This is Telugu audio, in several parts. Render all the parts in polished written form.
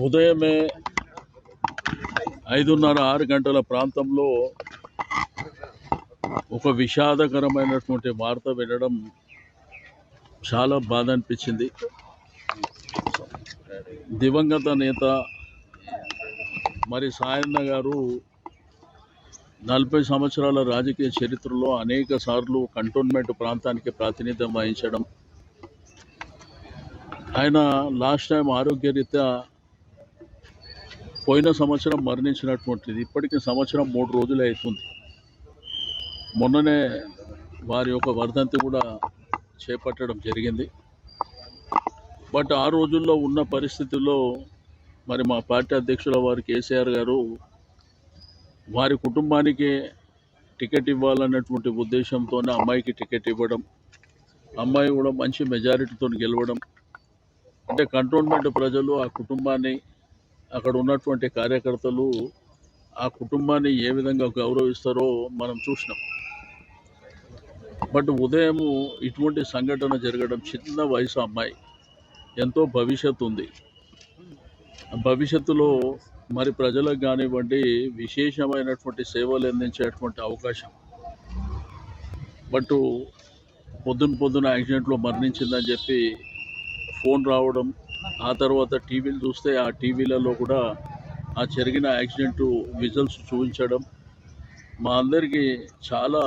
ఉదయమే 5:30-6 గంటల ప్రాంతంలో ఒక విషాదకరమైనటువంటి వార్త వినడం చాలా బాధ అనిపించింది. దివంగత నేత మరి సాయన్న గారు 40 సంవత్సరాల రాజకీయ చరిత్రలో అనేక సార్లు కంటోన్మెంట్ ప్రాంతానికి ప్రాతినిధ్యం వహించడం, ఆయన లాస్ట్ టైం ఆరోగ్యరీత్యా పోయిన సంవత్సరం మరణించినటువంటిది. ఇప్పటికి సంవత్సరం 3 రోజులు అవుతుంది. మొన్ననే వారి యొక్క వర్ధంతి కూడా చేపట్టడం జరిగింది. బట్ ఆ రోజుల్లో ఉన్న పరిస్థితుల్లో మరి మా పార్టీ అధ్యక్షుల వారు కేసీఆర్ గారు వారి కుటుంబానికి టికెట్ ఇవ్వాలన్నటువంటి ఉద్దేశంతోనే అమ్మాయికి టికెట్ ఇవ్వడం, అమ్మాయి కూడా మంచి మెజారిటీతో గెలవడం, అంటే కంటోన్మెంట్ ప్రజలు ఆ కుటుంబాన్ని, అక్కడ ఉన్నటువంటి కార్యకర్తలు ఆ కుటుంబాన్ని ఏ విధంగా గౌరవిస్తారో మనం చూసినాం. బట్ ఉదయం ఇటువంటి సంఘటన జరగడం, చిన్న వయసు అమ్మాయి, ఎంతో భవిష్యత్తు ఉంది. భవిష్యత్తులో మరి ప్రజలకు కానివ్వండి విశేషమైనటువంటి సేవలు అందించేటువంటి అవకాశం. బట్ పొద్దున యాక్సిడెంట్లో మరణించిందని చెప్పి ఫోన్ రావడం, ఆ తర్వాత టీవీలు చూస్తే ఆ టీవీలలో కూడా ఆ జరిగిన యాక్సిడెంట్ విజువల్స్ చూపించడం మా అందరికీ చాలా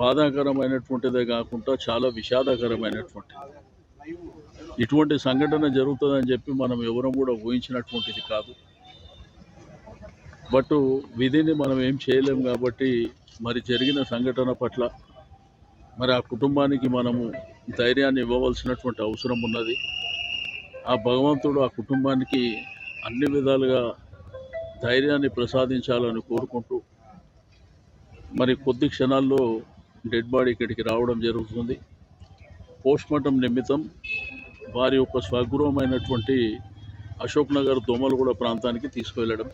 బాధాకరమైనటువంటిదే కాకుండా చాలా విషాదకరమైనటువంటిది. ఇటువంటి సంఘటన జరుగుతుందని చెప్పి మనం ఎవరం కూడా ఊహించినటువంటిది కాదు. బట్ విధిని మనం ఏం చేయలేము కాబట్టి మరి జరిగిన సంఘటన పట్ల మరి ఆ కుటుంబానికి మనము ధైర్యాన్ని ఇవ్వవలసినటువంటి అవసరం ఉన్నది. ఆ భగవంతుడు ఆ కుటుంబానికి అన్ని విధాలుగా ధైర్యాన్ని ప్రసాదించాలని కోరుకుంటూ మరి కొద్ది క్షణాల్లో డెడ్ బాడీ ఇక్కడికి రావడం జరుగుతుంది. పోస్ట్మార్టం నిమిత్తం వారి యొక్క స్వగృహమైనటువంటి అశోక్ నగర్ దోమలగూడ ప్రాంతానికి తీసుకువెళ్ళడం